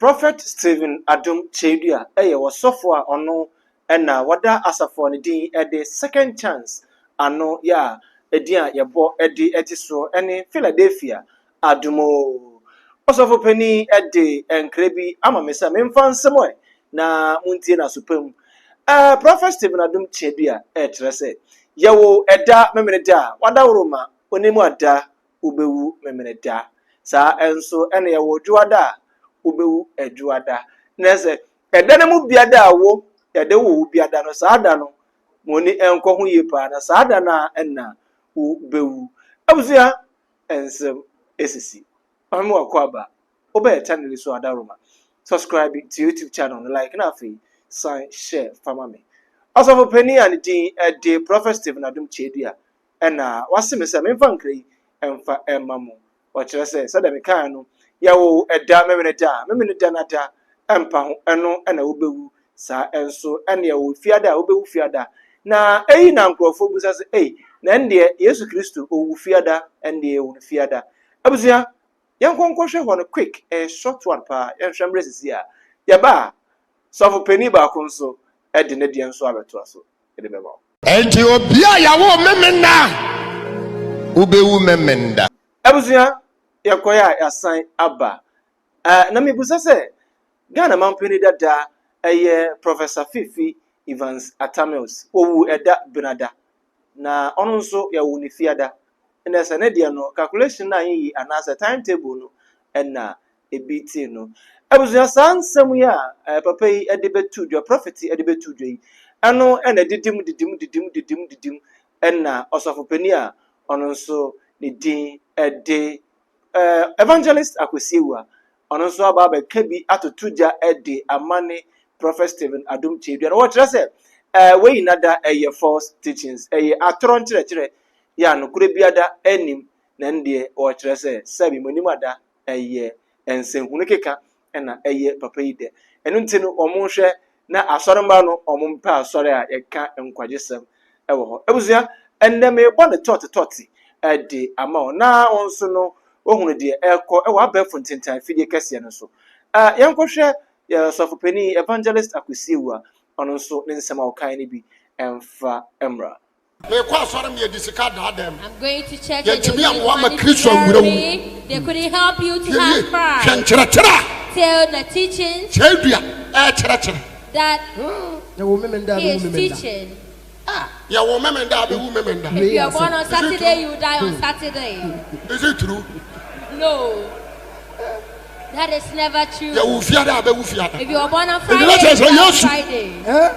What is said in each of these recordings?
Prophet Stephen Adom Kyei was software ono ena wada asafo ne din the second chance ano ya edia yebo edi so ene Philadelphia adumo osofo pani ede enkrebi ama mesa memfa nsemo na muntie na supem Prophet Stephen Adom Kyei kire se yewo eda memeneda wada woroma onimu ada ubewu memeneda sa enso ene yewo dwada ubewu ejuada nese edene mu biada awo ede wo biada no saada no moni enko ho yepa na saada na enna ubewu abuzia ensem esisi amu akwaba obe channel so adaroma subscribe to YouTube channel like na afi sign share family also for penny and the Prophet Stephen Adom Kyei enna wasemese memfa nkrai emfa emamu wakire se sada mekan no yawo eda memeneda nada empa ho eno na obewu sa enso ene yawo fiada obewu fiada na eyi na nkrofo busa se na nde Yesu Kristo owu fiada ende ewu fiada abuzia yankonkwohwe ho no quick short one pa yanhwemre sisi a yaba sofo pani ba ko nso ede ne de nso abeto aso ede beba enti obia yawo memenda obewu memenda abuzia yakoya yasan aba na mebusa se Ghana mampeni dada Professor Fifi Evans Atamios owu eda benada na ono nso ya wuni fiada na se ne dia no calculation na yi anasa timetable no na ebiti no abuzu sansem ya papa yi ede betu dwa prophet ede betu dwa yi ano na didim na osofopeni a ono nso ne din ede evangelist Akwesi Awuah ono so aba ba kabi atotuja ede amane Prophet Stephen Adom Kyei na what say we nada false teachings atron kire ya no kure biada anim na nde o kire say sabi monim ada ensenhunu keka na papa yi de enu ntinu omo hwe na asoremba no omo mpa asore a yeka nkwagesem ewo ho ebuzia enne me bo ne toti ede ama na onso no ohunu de eko ewa abefo ntintan fidie kese no so yankohwe ya sofopeni evangelist Akwesi Awuah ono so ne nsema okan ne bi emfa emra me kwa sore me disika dadam I'm going to check it. They couldn't help you to have pride. Tell the teaching that he is teaching. If you are born on Saturday, you die on Saturday. Is it true? No. That is never true. If you are born on Friday,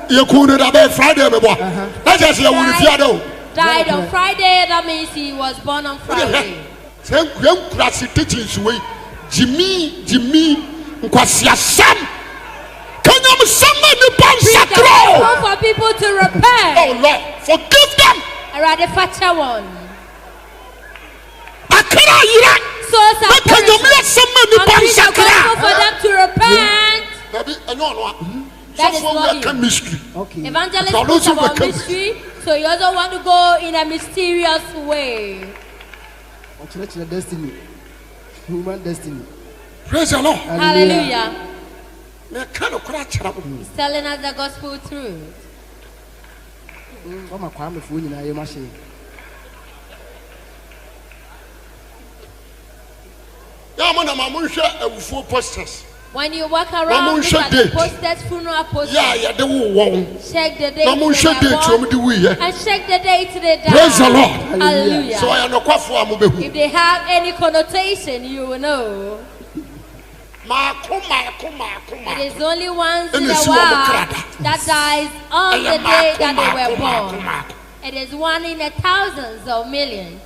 you died on Friday, that means he was born on Friday. For people to repent. Oh Lord, forgive them. I rather fetch one. So for them to repent. That is not mystery. Okay. Evangelist talks about mystery, so you also want to go in a mysterious way. Destiny, human destiny. Praise the Lord. Hallelujah. He's telling us the gospel truth. When you walk around, look at the posters, funeral posters. Check the date and check the date they die. Praise the Lord. Hallelujah. If they have any connotation, you will know. It is only once in a while that dies on the day that they were born. It is one in a thousands or millions.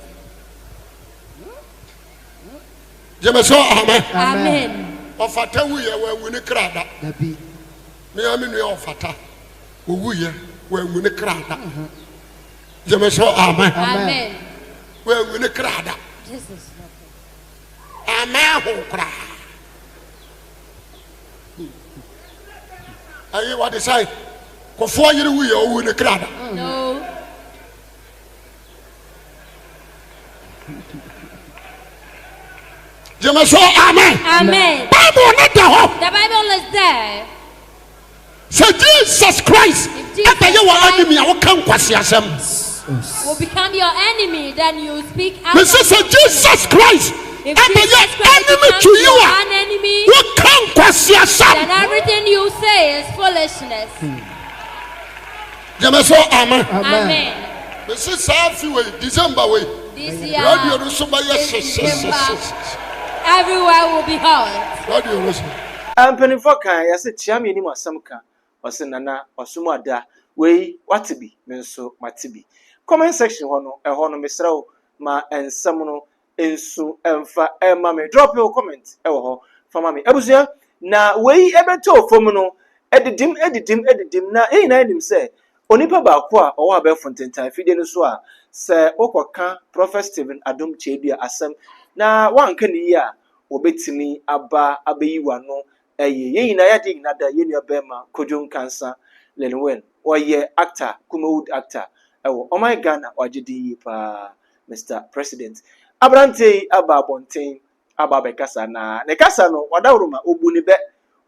Amen. Ofata wuye we wuni krada dabi me ami no ofata wo wuye we wuni krada jeme so amen amen we wuni krada Jesus amen ho kra ayi what is say ko fo yiri wuye o wuni krada no jeme so amen amen Bible not the hope the Bible Jesus Christ ebe ye wa enemy a wo kan kwase asem will become your enemy, then you speak out. Mrs. Jesus Christ if ebe ye Jesus Christ enemy to you an enemy, wo kan kwase asem then everything you say is foolishness. Jemeso amen. Amen. Mrs. Safi we December we This year, radio no so ba everywhere will be hot. Radio no so Ampenifo kan ya se chiame ni masam ka wase nana wasumu ada we watibi menso matibi comment section ho no mesrawo ma ensam no ensu emfa ema me drop your comment ho fama me abusua na we ebeto fom no edidim na na enim se onipa ba ko a owo abe fontentan fide no so a se okoka prophet Stephen Adom Kyei asem na wanka ni ya obetimi aba abeyiwa no ye na ya dig na da ye nua bema kodwon kansa lenwen oye actor kumawood actor oh my Ghana wagidi pa Mr. President abrante aba bonten aba be kasa na ne kasa no wadawroma obu ni be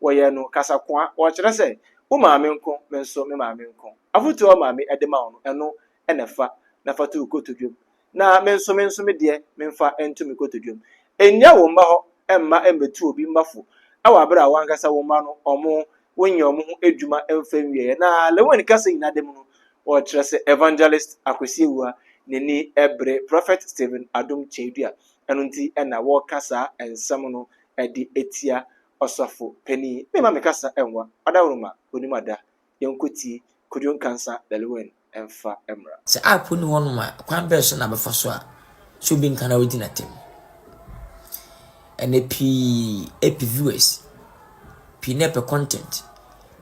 woye no kasa kwa wo kire se wo maame nko menso me maame nko afutu o maame edema ono eno enefa na fatu kotodwom na menso me de memfa entumi kotodwom enya wo mba ho emma embetu obi mbafo awa abra wankasa wo ma no omo wonya omo ho edwuma emfa wie na lewen kasa ina dem no o kire se evangelist Akwesi Awuah neni ebre prophet Stephen Adom Kyei eno nti na wo kasa ensam no edi etia osofo pani me ma me kasa enwa adawroma onimada yenkoti kodwon kansa lewen emfa emra se apu ni hono ma kwan be so na be faso a so bi nka na wodi na tem epi viewers pi nepe content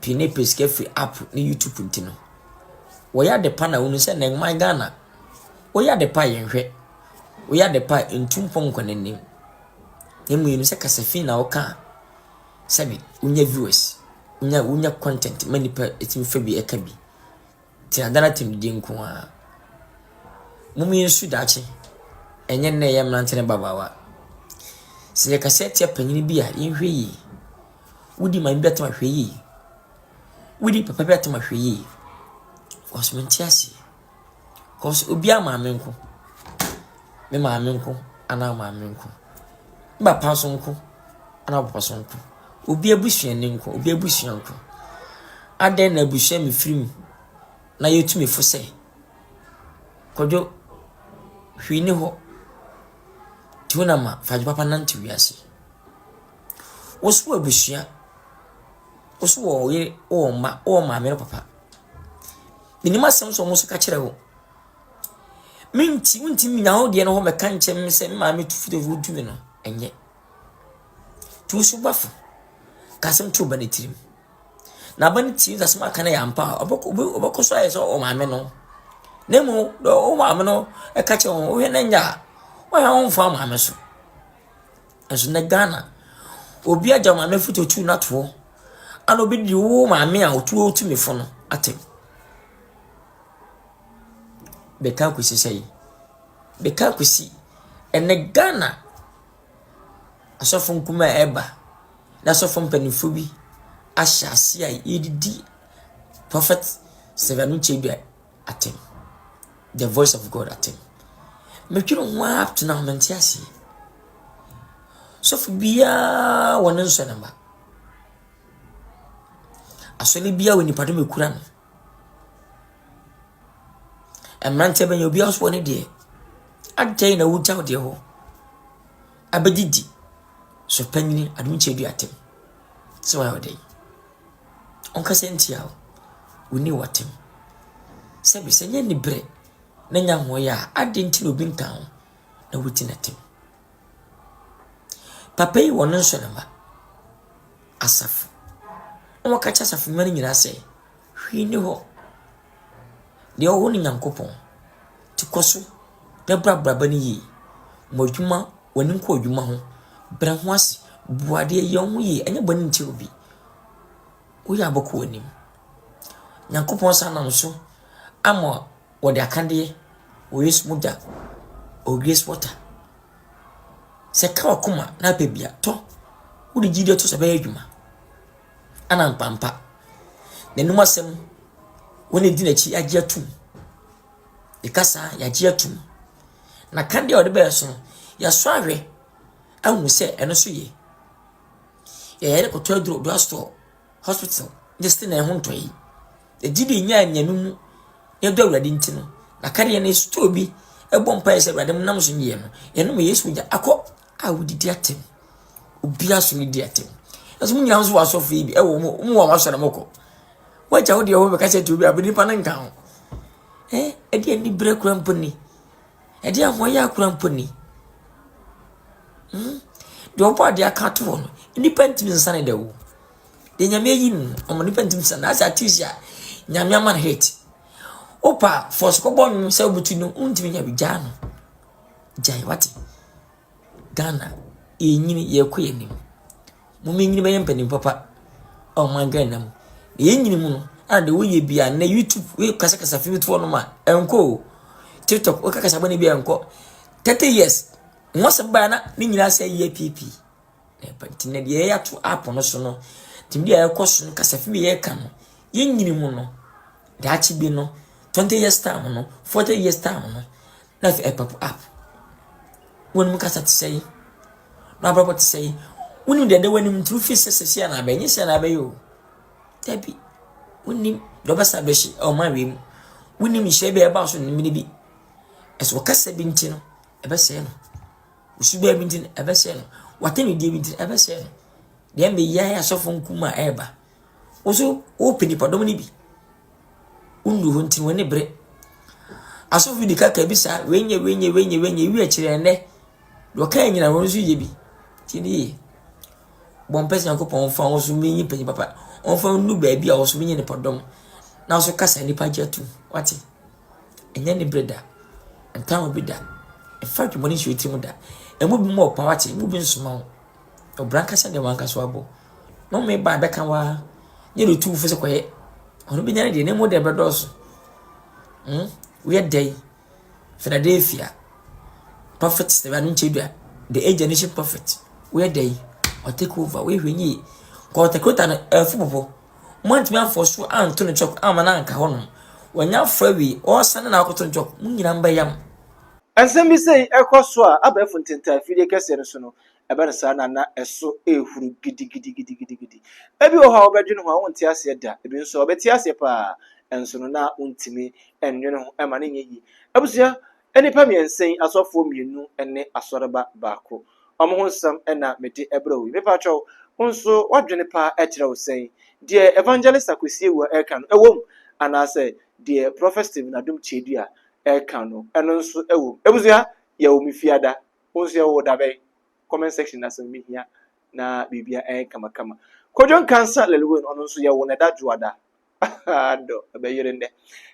pi nepe free app ni YouTube ntino wo ya de pa na wonu se na my Ghana wo ya de pa yenhwe wo ya de pa ntumpon kwanenim emu yinu se kasafi na wo ka sabi unya viewers unya content manipa etim fa bi eka bi ti adana tim di nko a mumi nsu dachi enye na ye mrante ne babawa se ye kasete panyini bi a yenhwe yi wudi man bi atama hwe yi wudi papa bi atama hwe yi osmentiasi cause obi amaame nko me maame nko ana maame nko ba paso nko ana paso nko obi abusua ne nko obi abusua nko aden na abusua me firim na yetumi fo se kodwo hwini ho tuna ma faje papa nante wiase osu abusua osu wo ye o ma me papa minima semso mo so ka kire ho minti mi na ho de no ho meka nchem se ma me tufude vudu no enye tu su bafu kasem tu banetirim na baneti za sema kana ya mpa oboko so ayeso o ma me no nemu do o ma me no e ka che o he na nya o ya on fa ma me so aso na Ghana obi aja ma me futo tu na to ana obi di wo ma me a otu otu me fo no atem beka kwesi sei beka kwesi ene Ghana asofo nkuma eba na asofo mpanifo bi ahyase a yedidi prophet Stephen Kyei atem the voice of God atem metwiro ho up to now mentiasi sofo bia wonen so namba asole bia woni pado mekura no emrante ben obi aso ne de adai na wuta de ho abedidi so panyini Adom Kyei atem so wa odai onka sentia woni watem sebi senye ni bre na nya ho ya adenti no bi nka ho na wuti na tem papa yi wono so namba asafo o ka cha asafo mani nyina se hwini ho de o woni Nyankopon ti koso na brabra ni yi modwuma woni nko odwuma ho bra ho ase buade ye ho yi anya bani nti obi wo ya boko wonim Nyankopon sa na so ama wo de akande wo yesu muda o grace water se ka wakoma na pebia to wo de gide to se ba adwuma ana mpampa Nenum asem woni di na chi agye atum. Ikasa ya agye atum. Na kan de ode be so ya so ahwe ahu se eno so ye. Ya yere ko to aduro do store hospital this thing na ho ntoyi. E di nya nyanum e do awurade ntino. Na kan ye na store bi ebo mpa ese awurade nam so nyi no. Ye no me Yesu gya akọ a wodidi atem. Obi aso ni di atem. Aso munya ho so asofu yi bi e wo mu wa so na moko. Wacha wo de wo be ka se to bi abini pa na nka ho. E di ani bre kura mponi. E di amoya kura mponi. De opo ade aka to no. Nipa ntimi nsane da wo. De nyame yin o mo nipa ntimi nsane asa tisia nyame ama hate. Opa force ko bon se obutu no ntimi nya bigya no. Jai wati. Ghana enyini ye koyenim. Mo menyini be yempanim papa. O man Ghana mu. Yenyini mu no and we ye bia na YouTube we kasa film to no ma enko TikTok o kasa bani bia enko 30 years mo se ba na ni nyina se ye pp e pantina de ya to app no so no tim dia e koso no kasa film ye ka no yenyini mu no da chi bi no 20 years time no 40 years time no na fi pop app won mu kasa tsei na baba tsei woni de wani mtru fi sese na ba nyi se na ba yo tabi woni do basa beshi o ma wi woni mi hye be e ba so ni bi eso kasa bi nti no e be se no usu be bi nti e be se no watemi die bi nti e be se no de mbe ya asofo nkuma e ba oso o peni padom ni bi undu ho nti woni bre asofo di kaka bi sa wenye wi a kire ne do kan nyina won so ye bi ti ni bon pese yankopon fa wo so menyi peni papa on fa nu ba bi a wo so menyi ne padom na so kasa ni pa jatu wati enya ni breda ntan obi da e fa ki boni hwe timu da e mu bi mo pa wati mu bi nsoma o branka se de wanka so abo no me ba be kan wa ye do tu fo se koye ono bi nyane de ne mo de be do so we dey Philadelphia prophets the one chedua the age generation prophet we dey or take over we hwenyi ko tekota na afupopo monti man for so anto ne chok amana anka hono wanya frawi o sane na akoto chok munyina mbayam ensem bi sei ekoso a abefo ntenta afide kese no so no ebe ne sa na eso ehuru gidi ebi o ha obedwene ho a wonte ase da ebi nso obeti ase pa enso no na untimi enwene ho ema ne nyi abusia enipa miensen asofo mienu ene asoreba baako omo ho nsam ena mede ebrawi me pa cho nso wadwene pa ekire wo sen de evangelist Akwesi Awuah eka no ewom anase de prophet Stephen Adom Kyei eka no eno nso ewom abusia ya omifiada nso ya wo dabe comment section na so mihia na bibia kama kodjon cancer lelewen ono nso ya wo na dajuada ado abayire nde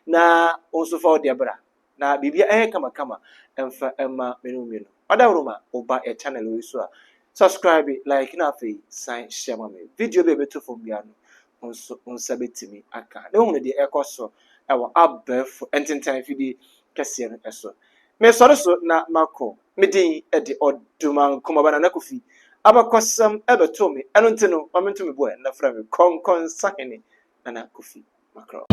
na nso fa ode bra na bibia kama emfa emma menu adawroma oba channel we so subscribe like na fe sign share me video be beto fo bia no nso onsa betimi aka na hu ne de ekoso ewo abef ententan fidi kese no eso me soro so na mako medin de oduman kuma bana na Kofi abakosam ebeto me eno ntino momentum me boy na fra me konkon sahene na Kofi makro